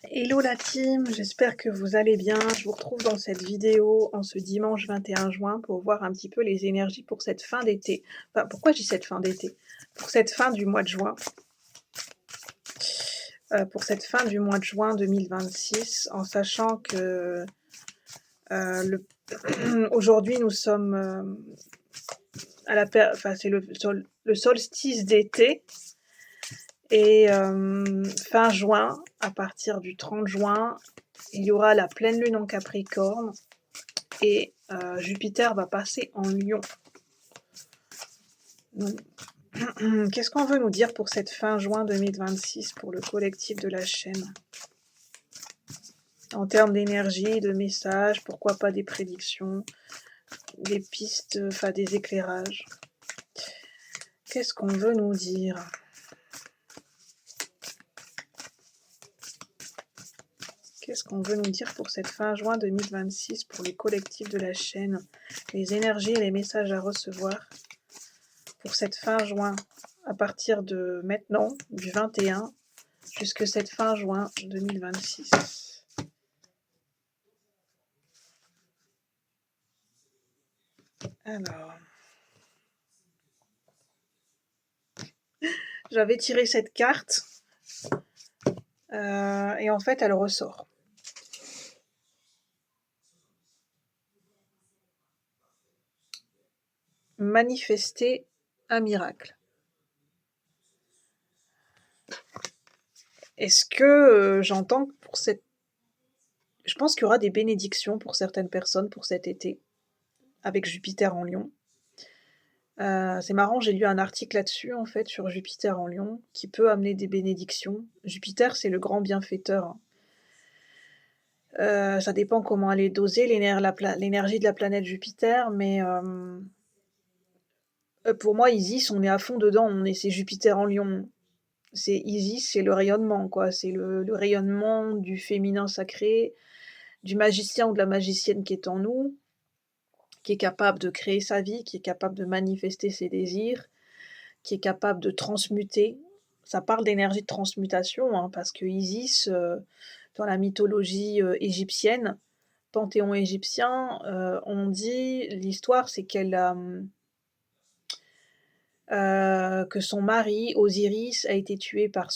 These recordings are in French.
Hello la team, j'espère que vous allez bien. Je vous retrouve dans cette vidéo en ce dimanche 21 juin pour voir un petit peu les énergies pour cette fin d'été. Enfin, pourquoi je dis cette fin d'été? Pour cette fin du mois de juin. Pour cette fin du mois de juin 2026, en sachant que aujourd'hui nous sommes à la enfin, c'est le solstice d'été. Et fin juin, à partir du 30 juin, il y aura la pleine lune en Capricorne et Jupiter va passer en Lion. Qu'est-ce qu'on veut nous dire pour cette fin juin 2026 pour le collectif de la chaîne? En termes d'énergie, de messages, pourquoi pas des prédictions, des pistes, enfin des éclairages. Qu'est-ce qu'on veut nous dire? Qu'est-ce qu'on veut nous dire pour cette fin juin 2026 pour les collectifs de la chaîne? Les énergies et les messages à recevoir pour cette fin juin, à partir de maintenant, du 21, jusque cette fin juin 2026. Alors, j'avais tiré cette carte, et en fait, elle ressort. Manifester un miracle. Est-ce que j'entends pour cette... Je pense qu'il y aura des bénédictions pour certaines personnes pour cet été, avec Jupiter en Lion. C'est marrant, j'ai lu un article là-dessus, en fait, sur Jupiter en Lion, qui peut amener des bénédictions. Jupiter, c'est le grand bienfaiteur. Ça dépend comment elle est dosée, l'énergie de la planète Jupiter, mais pour moi, Isis, on est à fond dedans, c'est Jupiter en Lion. C'est Isis, c'est le rayonnement, quoi. C'est le rayonnement du féminin sacré, du magicien ou de la magicienne qui est en nous, qui est capable de créer sa vie, qui est capable de manifester ses désirs, qui est capable de transmuter. Ça parle d'énergie de transmutation, hein, parce que Isis, dans la mythologie égyptienne, panthéon égyptien, on dit, l'histoire c'est qu'elle a... que son mari, Osiris, a été tué par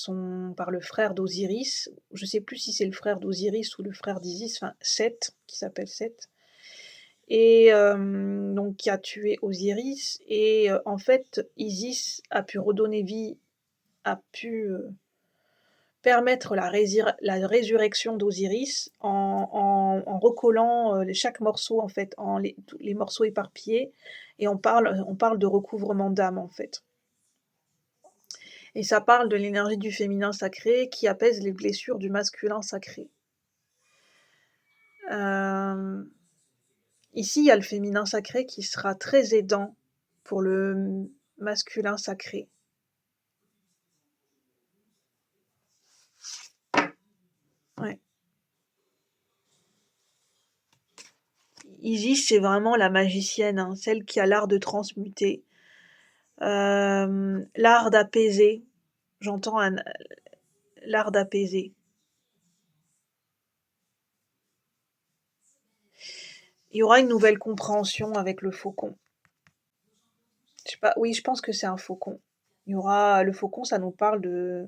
le frère d'Osiris. Je ne sais plus si c'est le frère d'Osiris ou le frère d'Isis, enfin Seth, qui s'appelle Seth. Et donc qui a tué Osiris. Et en fait, Isis a pu redonner vie, a pu permettre la résurrection d'Osiris en recollant chaque morceau, en fait, tous les morceaux éparpillés. Et on parle de recouvrement d'âme, en fait. Et ça parle de l'énergie du féminin sacré qui apaise les blessures du masculin sacré. Ici, il y a le féminin sacré qui sera très aidant pour le masculin sacré. Ouais. Isis, c'est vraiment la magicienne, hein, celle qui a l'art de transmuter, l'art d'apaiser. J'entends l'art d'apaiser. Il y aura une nouvelle compréhension avec le faucon. Je sais pas, oui, je pense que c'est un faucon. Il y aura le faucon, ça nous parle de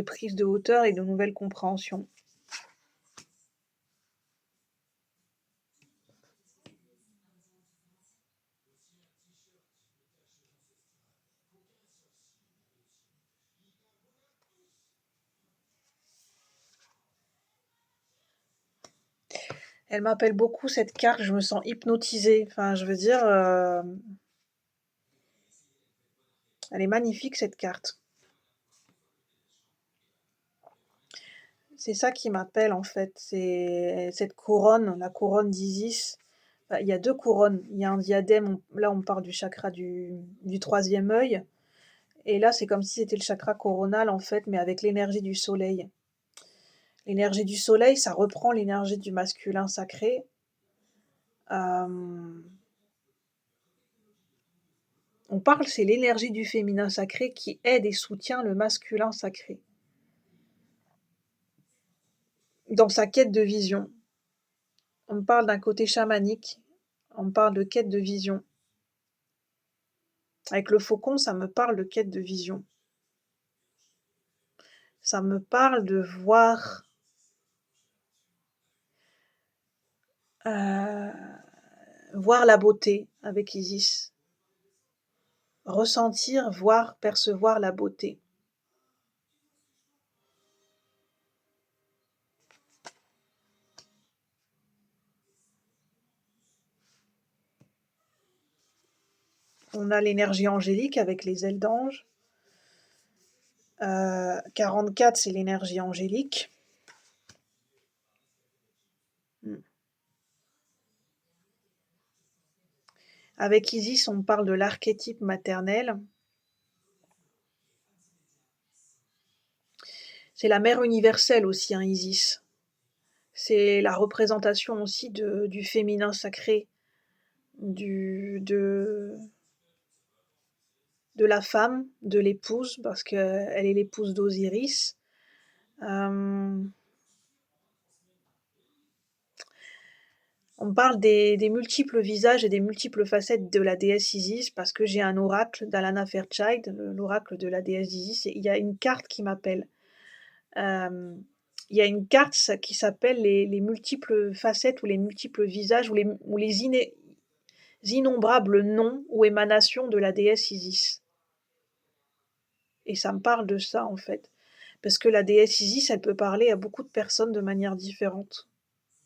prise de hauteur et de nouvelles compréhensions. Elle m'appelle beaucoup cette carte, je me sens hypnotisée. Enfin, je veux dire, elle est magnifique cette carte. C'est ça qui m'appelle en fait, c'est cette couronne, la couronne d'Isis. Enfin, il y a deux couronnes, il y a un diadème, là on parle du chakra du troisième œil, et là c'est comme si c'était le chakra coronal en fait, mais avec l'énergie du soleil. L'énergie du soleil, ça reprend l'énergie du masculin sacré. On parle, c'est l'énergie du féminin sacré qui aide et soutient le masculin sacré. dans sa quête de vision. On me parle d'un côté chamanique, on me parle de quête de vision. Avec le faucon, ça me parle de quête de vision. Ça me parle de heu, voir la beauté avec Isis. Ressentir, voir, percevoir la beauté. On a l'énergie angélique avec les ailes d'ange. 44, c'est l'énergie angélique. Mmh. Avec Isis, on parle de l'archétype maternel. C'est la mère universelle aussi, hein, Isis. C'est la représentation aussi du féminin sacré, du de la femme, de l'épouse, parce qu'elle est l'épouse d'Osiris. Hem, on parle des multiples visages et des multiples facettes de la déesse Isis parce que j'ai un oracle d'Alana Fairchild, l'oracle de la déesse Isis, et il y a une carte qui m'appelle. Hem, il y a une carte qui s'appelle les multiples facettes ou les multiples visages ou les innombrables noms ou émanations de la déesse Isis, et ça me parle de ça, en fait. Parce que la déesse Isis, elle peut parler à beaucoup de personnes de manière différente,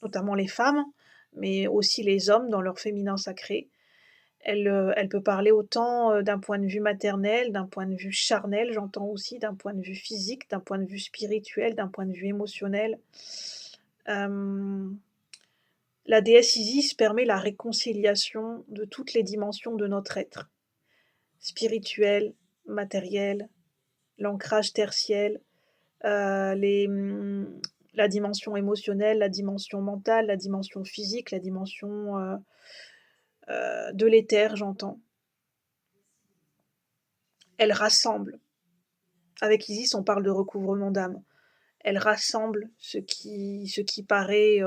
notamment les femmes, mais aussi les hommes dans leur féminin sacré. Elle peut parler autant, d'un point de vue maternel, d'un point de vue charnel, j'entends aussi, d'un point de vue physique, d'un point de vue spirituel, d'un point de vue émotionnel. Hem, la déesse Isis permet la réconciliation de toutes les dimensions de notre être, spirituel, matériel, l'ancrage tertiel, les, la dimension émotionnelle, la dimension mentale, la dimension physique, la dimension, de l'éther, j'entends. Elle rassemble. Avec Isis, on parle de recouvrement d'âme. Elle rassemble ce qui paraît,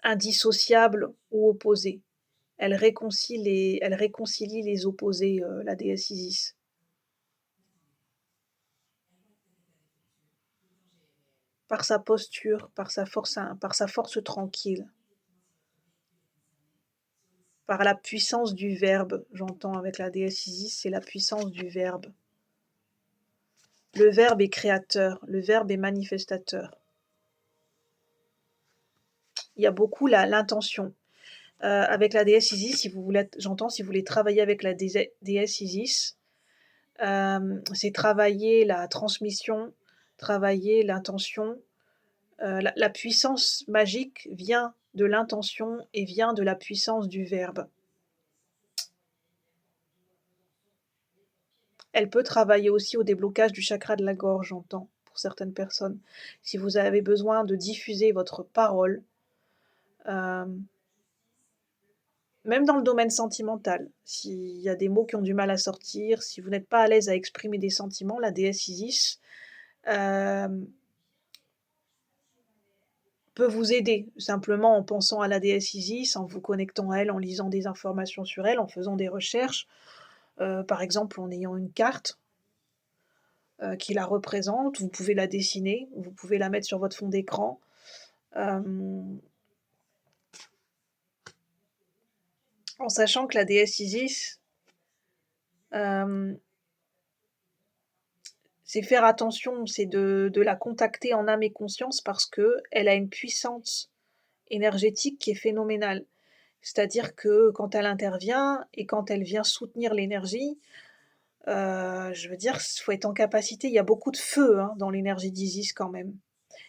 indissociable ou opposé. Elle réconcilie les opposés, la déesse Isis. Par sa posture, par sa force tranquille, par la puissance du verbe, j'entends avec la déesse Isis, c'est la puissance du verbe. Le verbe est créateur, le verbe est manifestateur. Il y a beaucoup l'intention. Avec la déesse Isis, si vous voulez travailler avec la déesse Isis, c'est travailler la transmission, travailler l'intention. La puissance magique vient de l'intention et vient de la puissance du verbe. Elle peut travailler aussi au déblocage du chakra de la gorge, j'entends, pour certaines personnes. Si vous avez besoin de diffuser votre parole, hem, même dans le domaine sentimental, s'il y a des mots qui ont du mal à sortir, si vous n'êtes pas à l'aise à exprimer des sentiments, la déesse Isis, hem, peut vous aider, simplement en pensant à la déesse Isis, en vous connectant à elle, en lisant des informations sur elle, en faisant des recherches, par exemple en ayant une carte, qui la représente. Vous pouvez la dessiner, vous pouvez la mettre sur votre fond d'écran. Hem, en sachant que la déesse Isis, hem, c'est faire attention, c'est de la contacter en âme et conscience parce qu'elle a une puissance énergétique qui est phénoménale. C'est-à-dire que quand elle intervient et quand elle vient soutenir l'énergie, je veux dire, faut être en capacité, il y a beaucoup de feu, hein, dans l'énergie d'Isis quand même.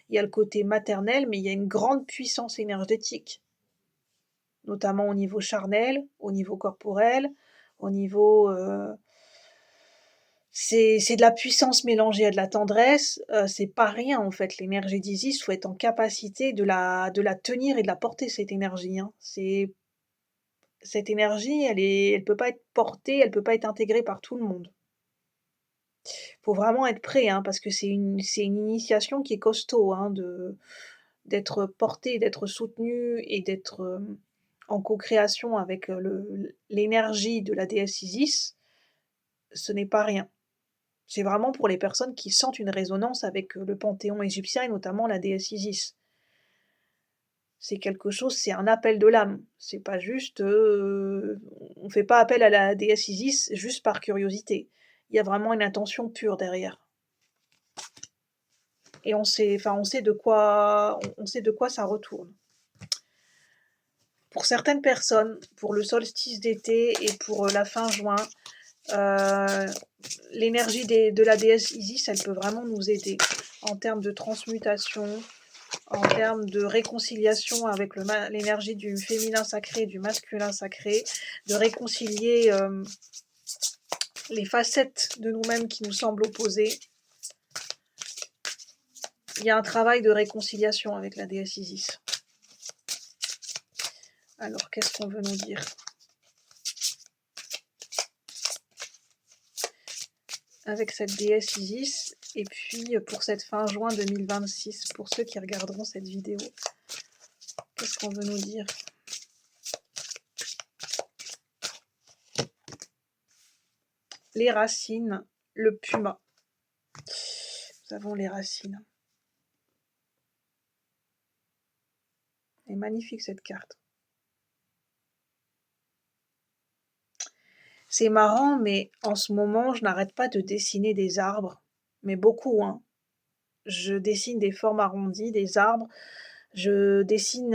Il y a le côté maternel, mais il y a une grande puissance énergétique, notamment au niveau charnel, au niveau corporel, au niveau, c'est de la puissance mélangée à de la tendresse, c'est pas rien en fait l'énergie d'Isis, faut être en capacité de la tenir et de la porter cette énergie, hein. Cette énergie, elle peut pas être portée, elle peut pas être intégrée par tout le monde. Faut vraiment être prêt, hein, parce que c'est une initiation qui est costaud, hein, d'être porté, d'être soutenu et d'être, en co-création avec, l'énergie de la déesse Isis, ce n'est pas rien. C'est vraiment pour les personnes qui sentent une résonance avec, le panthéon égyptien et notamment la déesse Isis. C'est quelque chose, c'est un appel de l'âme. C'est pas juste, on fait pas appel à la déesse Isis juste par curiosité. Il y a vraiment une intention pure derrière. Et on sait de quoi on sait de quoi ça retourne. Pour certaines personnes, pour le solstice d'été et pour, la fin juin, heu, l'énergie de la déesse Isis, elle peut vraiment nous aider en termes de transmutation, en termes de réconciliation avec l'énergie du féminin sacré et du masculin sacré, de réconcilier, les facettes de nous-mêmes qui nous semblent opposées. Il y a un travail de réconciliation avec la déesse Isis. Alors, qu'est-ce qu'on veut nous dire? Avec cette déesse Isis, et puis pour cette fin juin 2026, pour ceux qui regarderont cette vidéo, qu'est-ce qu'on veut nous dire? Les racines, le puma. Nous avons les racines. Elle est magnifique cette carte. C'est marrant, mais en ce moment, je n'arrête pas de dessiner des arbres, mais beaucoup, hein. Je dessine des formes arrondies, des arbres. Je dessine,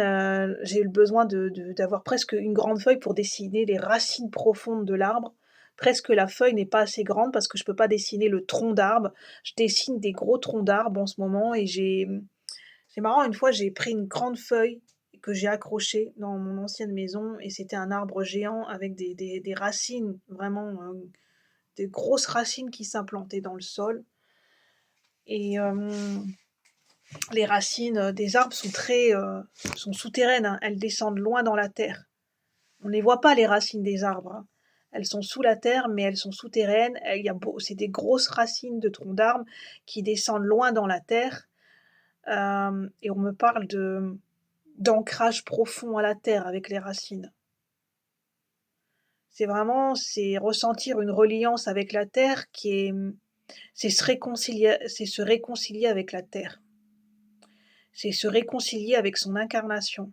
j'ai eu le besoin d'avoir presque une grande feuille pour dessiner les racines profondes de l'arbre. Presque la feuille n'est pas assez grande parce que je peux pas dessiner le tronc d'arbre. Je dessine des gros troncs d'arbres en ce moment et c'est marrant, une fois, j'ai pris une grande feuille que j'ai accrochée dans mon ancienne maison et c'était un arbre géant avec des racines vraiment, des grosses racines qui s'implantaient dans le sol et les racines, des arbres sont très, sont souterraines, hein, elles descendent loin dans la terre. On ne les voit pas les racines des arbres, hein. Elles sont sous la terre, mais elles sont souterraines. Il y a beau c'est des grosses racines de troncs d'arbres qui descendent loin dans la terre, et on me parle d'ancrage profond à la terre avec les racines. C'est ressentir une reliance avec la terre qui est, c'est se réconcilier avec la terre. C'est se réconcilier avec son incarnation.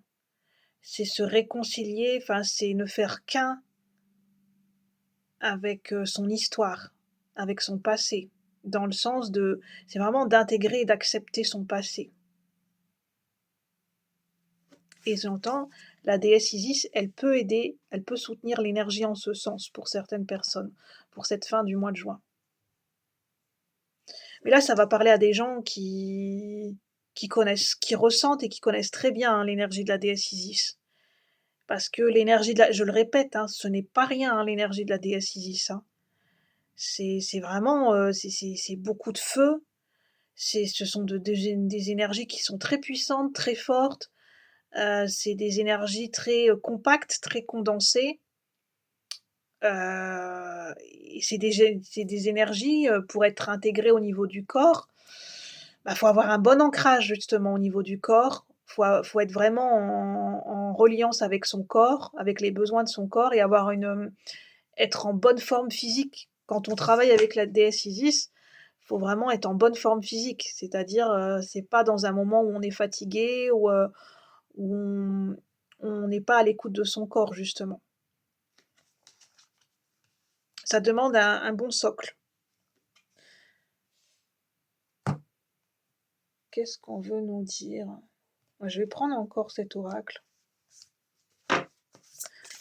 C'est se réconcilier, enfin, c'est ne faire qu'un avec, son histoire, avec son passé. Dans le sens de c'est vraiment d'intégrer et d'accepter son passé. Et j'entends, la déesse Isis, elle peut aider, elle peut soutenir l'énergie en ce sens pour certaines personnes, pour cette fin du mois de juin. Mais là, ça va parler à des gens qui connaissent, qui ressentent et qui connaissent très bien, hein, l'énergie de la déesse Isis. Parce que l'énergie de la je le répète, hein, ce n'est pas rien, hein, l'énergie de la déesse Isis, hein. C'est vraiment, c'est beaucoup de feu, ce sont des énergies qui sont très puissantes, très fortes, c'est des énergies très, compactes, très condensées, et c'est des énergies, pour être intégrées au niveau du corps, bah, faut avoir un bon ancrage justement au niveau du corps. Faut être vraiment en reliance avec son corps, avec les besoins de son corps et avoir être en bonne forme physique. Quand on travaille avec la déesse Isis, faut vraiment être en bonne forme physique. C'est-à-dire, c'est pas dans un moment où on est fatigué ou, où on n'est pas à l'écoute de son corps justement. Ça demande un bon socle. Qu'est-ce qu'on veut nous dire? Je vais prendre encore cet oracle.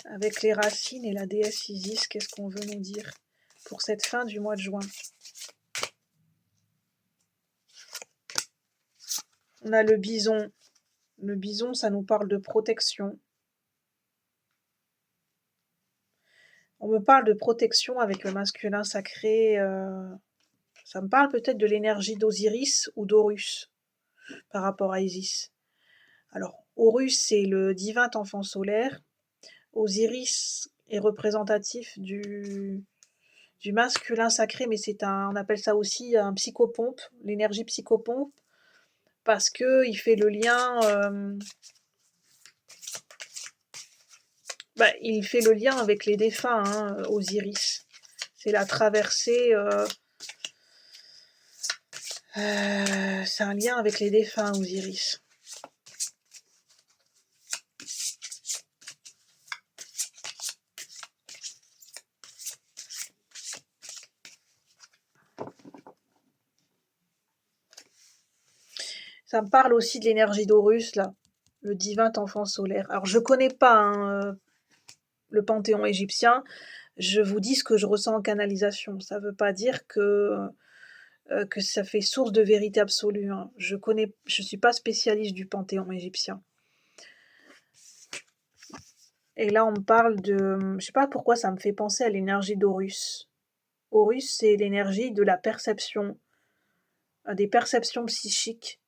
Avec les racines et la déesse Isis, qu'est-ce qu'on veut nous dire pour cette fin du mois de juin? On a le bison. Le bison, ça nous parle de protection. On me parle de protection avec le masculin sacré. Ça me parle peut-être de l'énergie d'Osiris ou d'Horus par rapport à Isis. Alors, Horus, c'est le divin enfant solaire. Osiris est représentatif du masculin sacré, mais on appelle ça aussi un psychopompe, l'énergie psychopompe. parce qu'il fait le lien, il fait le lien avec les défunts, hein, Osiris. C'est la traversée, c'est un lien avec les défunts, Osiris. Ça me parle aussi de l'énergie d'Horus, là, le divin enfant solaire. Alors, je connais pas, hein, le panthéon égyptien. Je vous dis ce que je ressens en canalisation. Ça veut pas dire que ça fait source de vérité absolue, hein. Je suis pas spécialiste du panthéon égyptien. Et là, on me parle de, je sais pas pourquoi ça me fait penser à l'énergie d'Horus. Horus, c'est l'énergie de la perception, des perceptions psychiques,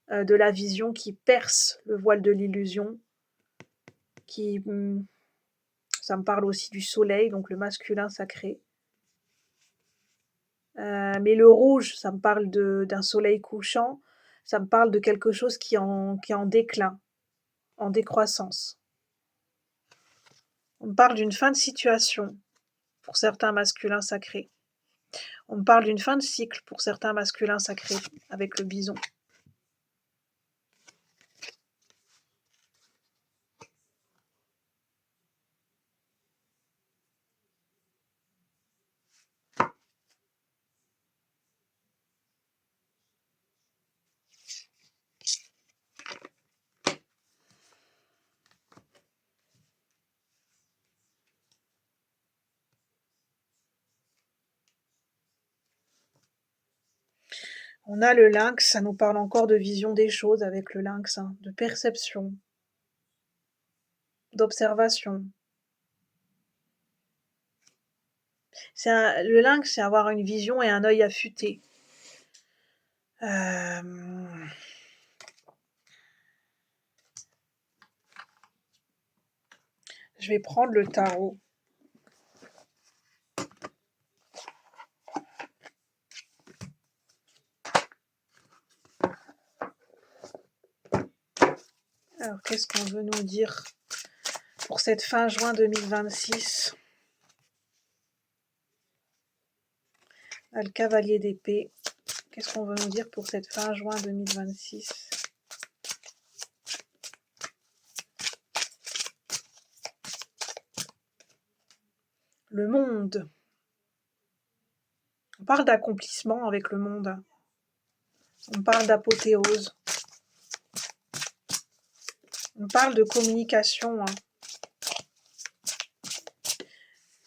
de la vision qui perce le voile de l'illusion, qui, ça me parle aussi du soleil, donc le masculin sacré. Mais le rouge, ça me parle d'un soleil couchant, ça me parle de quelque chose qui est en déclin, en décroissance. On me parle d'une fin de situation pour certains masculins sacrés. On me parle d'une fin de cycle pour certains masculins sacrés avec le bison. On a le lynx, ça nous parle encore de vision des choses avec le lynx, hein, de perception, d'observation. Le lynx, c'est avoir une vision et un œil affûté. Je vais prendre le tarot. Alors, qu'est-ce qu'on veut nous dire pour cette fin juin 2026? Le cavalier d'épée. Qu'est-ce qu'on veut nous dire pour cette fin juin 2026? Le monde. On parle d'accomplissement avec le monde. On parle d'apothéose. On parle de communication.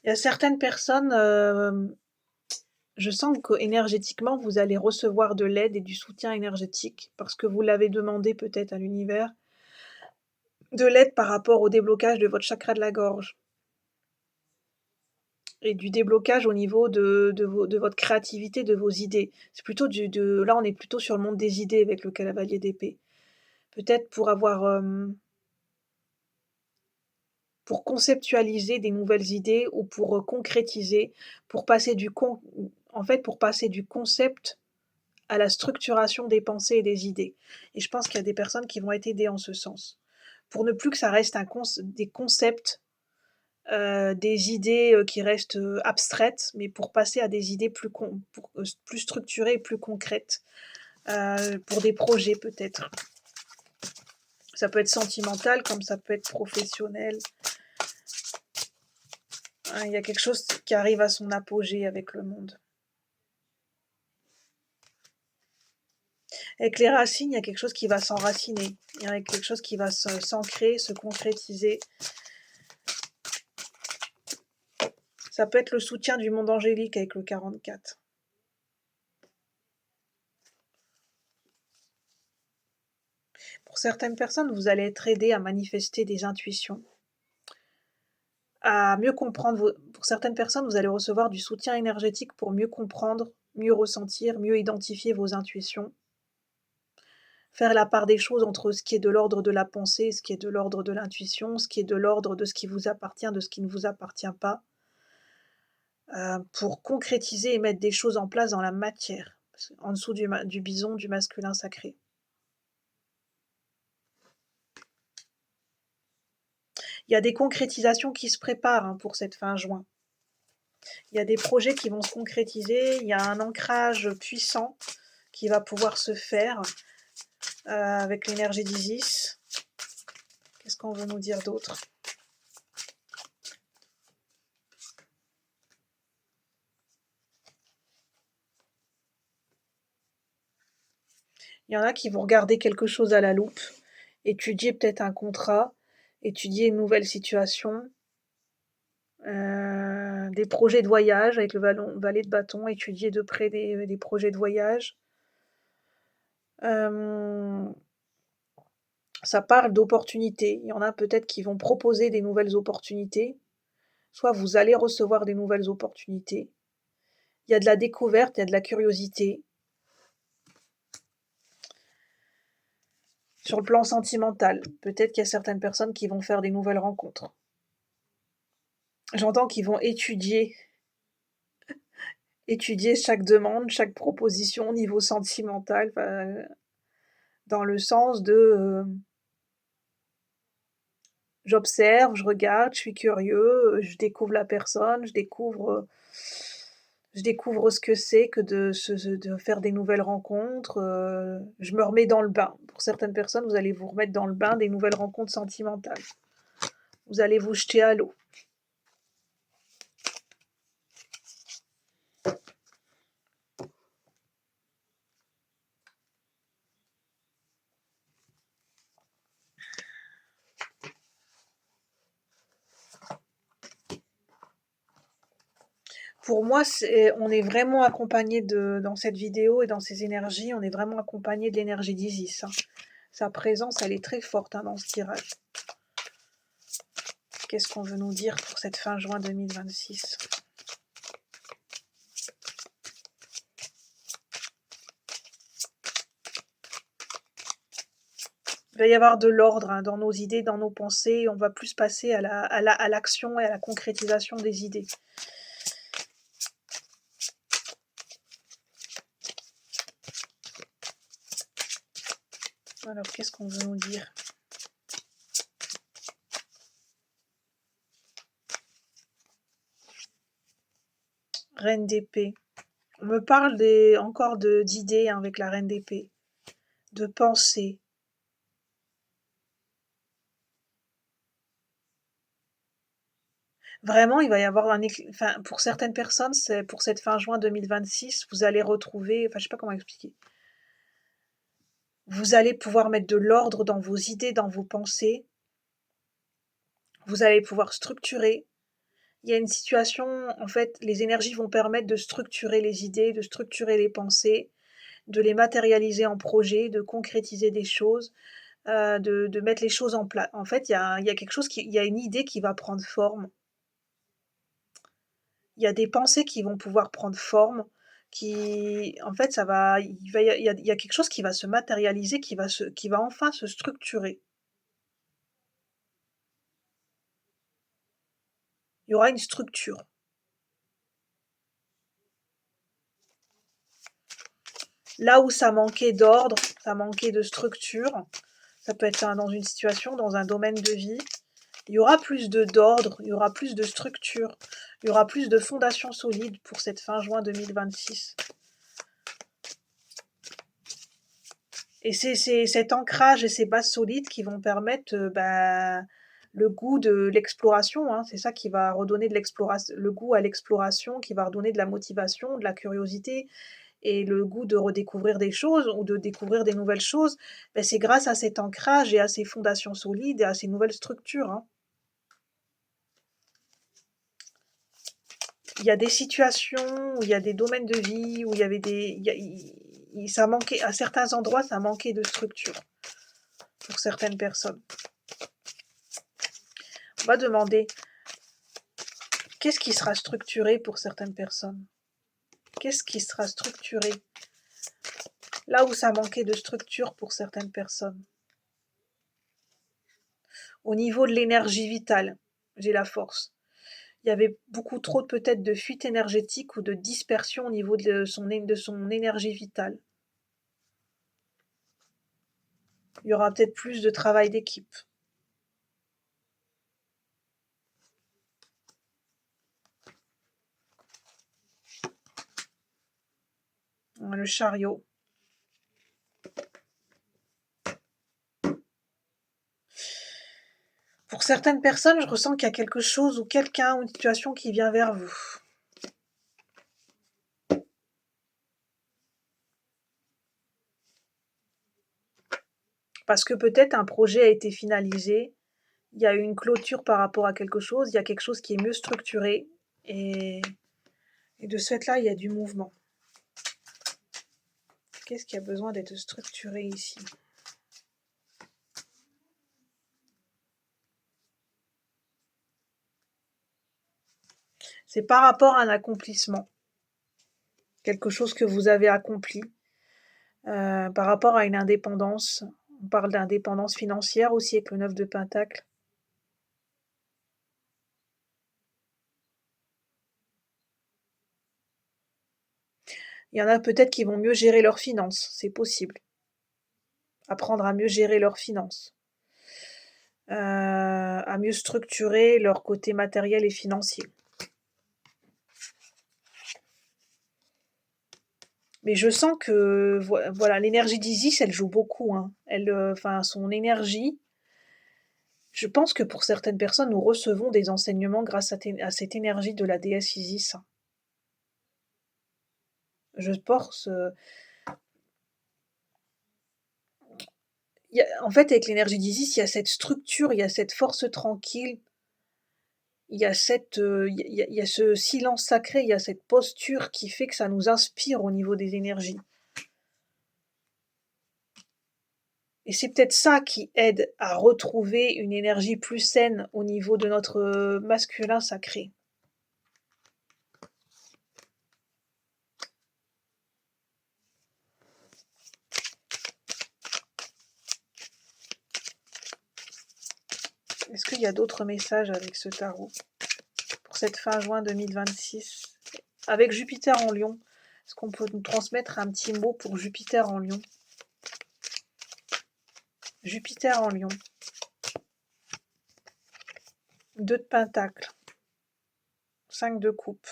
Il y a certaines personnes, je sens qu'énergétiquement, vous allez recevoir de l'aide et du soutien énergétique parce que vous l'avez demandé peut-être à l'univers. De l'aide par rapport au déblocage de votre chakra de la gorge. Et du déblocage au niveau de votre créativité, de vos idées. C'est plutôt là, on est plutôt sur le monde des idées avec le cavalier d'épée. Peut-être pour avoir, pour conceptualiser des nouvelles idées ou pour concrétiser, pour passer pour passer du concept à la structuration des pensées et des idées. Et je pense qu'il y a des personnes qui vont être aidées en ce sens. Pour ne plus que ça reste des concepts, des idées qui restent abstraites, mais pour passer à des idées plus structurées et plus concrètes, pour des projets peut-être. Ça peut être sentimental comme ça peut être professionnel. Il y a quelque chose qui arrive à son apogée avec le monde. Avec les racines, il y a quelque chose qui va s'enraciner. Il y a quelque chose qui va s'ancrer, se concrétiser. Ça peut être le soutien du monde angélique avec le 44. Pour certaines personnes, vous allez être aidé à manifester des intuitions, à mieux comprendre. Pour certaines personnes, vous allez recevoir du soutien énergétique pour mieux comprendre, mieux ressentir, mieux identifier vos intuitions. Faire la part des choses entre ce qui est de l'ordre de la pensée, ce qui est de l'ordre de l'intuition, ce qui est de l'ordre de ce qui vous appartient, de ce qui ne vous appartient pas, pour concrétiser et mettre des choses en place dans la matière, en dessous du bison, du masculin sacré. Il y a des concrétisations qui se préparent, hein, pour cette fin juin. Il y a des projets qui vont se concrétiser, il y a un ancrage puissant qui va pouvoir se faire avec l'énergie d'Isis. Qu'est-ce qu'on veut nous dire d'autre? Il y en a qui vont regarder quelque chose à la loupe, étudier peut-être un contrat, étudier une nouvelle situation, des projets de voyage avec le valet de bâton, étudier de près des projets de voyage. Ça parle d'opportunités. Il y en a peut-être qui vont proposer des nouvelles opportunités, soit vous allez recevoir des nouvelles opportunités. Il y a de la découverte, il y a de la curiosité. Sur le plan sentimental, peut-être qu'il y a certaines personnes qui vont faire des nouvelles rencontres. J'entends qu'ils vont étudier chaque demande, chaque proposition au niveau sentimental, dans le sens de, j'observe, je regarde, je suis curieux, je découvre la personne, je découvre ce que c'est que de faire des nouvelles rencontres, je me remets dans le bain. Pour certaines personnes, vous allez vous remettre dans le bain des nouvelles rencontres sentimentales. Vous allez vous jeter à l'eau. Pour moi, on est vraiment accompagné dans cette vidéo et dans ces énergies, on est vraiment accompagné de l'énergie d'Isis, hein. Sa présence, elle est très forte, hein, dans ce tirage. Qu'est-ce qu'on veut nous dire pour cette fin juin 2026? Il va y avoir de l'ordre, hein, dans nos idées, dans nos pensées. On va plus passer à l'action et à la concrétisation des idées. Alors, qu'est-ce qu'on veut nous dire? Reine d'épée. On me parle encore d'idées, hein, avec la reine d'épée, de pensées. Vraiment, il va y avoir enfin, pour certaines personnes, c'est pour cette fin juin 2026, vous allez retrouver, enfin, je sais pas comment expliquer. Vous allez pouvoir mettre de l'ordre dans vos idées, dans vos pensées. Vous allez pouvoir structurer. Il y a une situation, en fait, les énergies vont permettre de structurer les idées, de structurer les pensées, de les matérialiser en projet, de concrétiser des choses, de mettre les choses en place. En fait, il y a quelque chose il y a une idée qui va prendre forme. Il y a des pensées qui vont pouvoir prendre forme, en fait, il y a quelque chose qui va se matérialiser, qui va enfin se structurer. Il y aura une structure. Là où ça manquait d'ordre, ça manquait de structure, ça peut être dans une situation, dans un domaine de vie, il y aura plus d'ordre, il y aura plus de structure, il y aura plus de fondations solides pour cette fin juin 2026. Et c'est cet ancrage et ces bases solides qui vont permettre le goût de l'exploration, hein. C'est ça qui va redonner le goût à l'exploration, qui va redonner de la motivation, de la curiosité et le goût de redécouvrir des choses ou de découvrir des nouvelles choses. C'est grâce à cet ancrage et à ces fondations solides et à ces nouvelles structures, hein. Il y a des situations où il y a des domaines de vie où il y avait ça manquait, à certains endroits, ça manquait de structure pour certaines personnes. On va demander qu'est-ce qui sera structuré pour certaines personnes? Qu'est-ce qui sera structuré? Là où ça manquait de structure pour certaines personnes. Au niveau de l'énergie vitale, j'ai la force. Il y avait beaucoup trop peut-être de fuite énergétique ou de dispersion au niveau de son énergie vitale. Il y aura peut-être plus de travail d'équipe. Le chariot. Pour certaines personnes, je ressens qu'il y a quelque chose ou quelqu'un ou une situation qui vient vers vous. Parce que peut-être un projet a été finalisé, il y a eu une clôture par rapport à quelque chose, il y a quelque chose qui est mieux structuré et de ce fait-là, il y a du mouvement. Qu'est-ce qui a besoin d'être structuré ici? C'est par rapport à un accomplissement, quelque chose que vous avez accompli, par rapport à une indépendance. On parle d'indépendance financière aussi avec le 9 de Pentacle. Il y en a peut-être qui vont mieux gérer leurs finances, c'est possible. Apprendre à mieux gérer leurs finances. À mieux structurer leur côté matériel et financier. Mais je sens que voilà, l'énergie d'Isis, elle joue beaucoup, hein. Elle, enfin, son énergie. Je pense que pour certaines personnes, nous recevons des enseignements grâce à cette énergie de la déesse Isis. Je pense, en fait, avec l'énergie d'Isis, il y a cette structure, il y a cette force tranquille, il y a cette, il y a ce silence sacré, il y a cette posture qui fait que ça nous inspire au niveau des énergies. Et c'est peut-être ça qui aide à retrouver une énergie plus saine au niveau de notre, masculin sacré. Est-ce qu'il y a d'autres messages avec ce tarot? Pour cette fin juin 2026? Avec Jupiter en Lion, est-ce qu'on peut nous transmettre un petit mot pour Jupiter en Lion? Jupiter en Lion. 2 de Pentacle. 5 de coupe.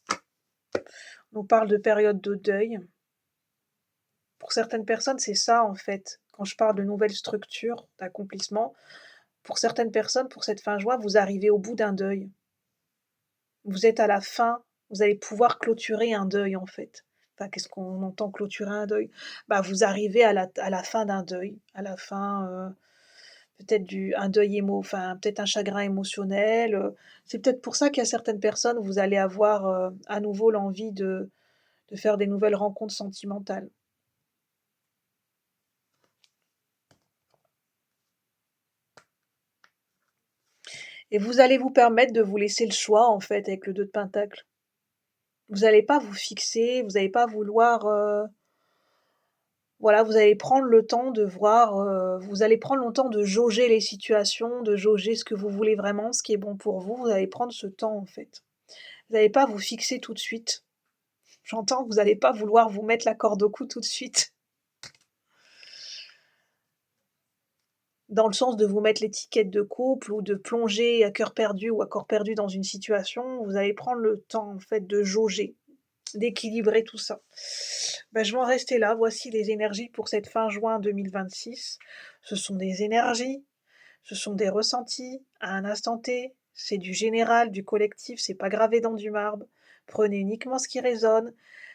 On nous parle de période de deuil. Pour certaines personnes, c'est ça en fait. Quand je parle de nouvelles structures, d'accomplissement, pour certaines personnes, pour cette fin juin, vous arrivez au bout d'un deuil. Vous êtes à la fin, vous allez pouvoir clôturer un deuil en fait. Enfin, qu'est-ce qu'on entend clôturer un deuil? Bah, vous arrivez à la fin d'un deuil, à la fin, peut-être un deuil enfin, peut-être un chagrin émotionnel, c'est peut-être pour ça qu'il y a certaines personnes, vous allez avoir, à nouveau l'envie de faire des nouvelles rencontres sentimentales. Et vous allez vous permettre de vous laisser le choix, en fait, avec le 2 de Pentacle. Vous allez pas vous fixer, vous allez pas vouloir, voilà, vous allez prendre le temps de voir, vous allez prendre le temps de jauger les situations, de jauger ce que vous voulez vraiment, ce qui est bon pour vous. Vous allez prendre ce temps, en fait. Vous allez pas vous fixer tout de suite. J'entends que vous allez pas vouloir vous mettre la corde au cou tout de suite. Dans le sens de vous mettre l'étiquette de couple ou de plonger à cœur perdu ou à corps perdu dans une situation, vous allez prendre le temps, en fait, de jauger, d'équilibrer tout ça. Bah, je vais en rester là. Voici les énergies pour cette fin juin 2026. Ce sont des énergies, ce sont des ressentis à un instant T. C'est du général, du collectif, c'est pas gravé dans du marbre. Prenez uniquement ce qui résonne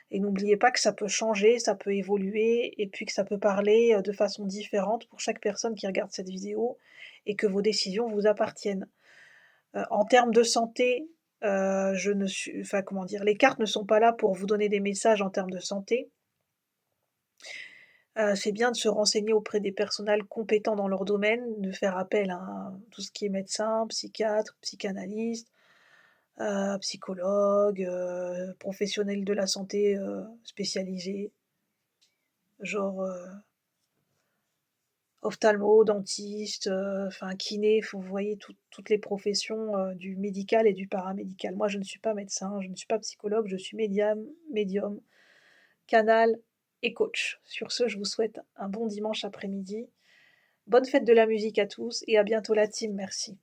et n'oubliez pas que ça peut changer, ça peut évoluer et puis que ça peut parler, de façon différente pour chaque personne qui regarde cette vidéo et que vos décisions vous appartiennent. En termes de santé, je ne suis enfin, comment dire? Les cartes ne sont pas là pour vous donner des messages en termes de santé. C'est bien de se renseigner auprès des personnels compétents dans leur domaine, de faire appel à tout ce qui est médecin, psychiatre, psychanalyste, psychologue, professionnels de la santé, spécialisés, genre, ophtalmo, dentiste, enfin kiné, vous voyez toutes les professions, du médical et du paramédical. Moi, je ne suis pas médecin, je ne suis pas psychologue, je suis médium, canal et coach. Sur ce, je vous souhaite un bon dimanche après-midi. Bonne fête de la musique à tous et à bientôt la team, merci.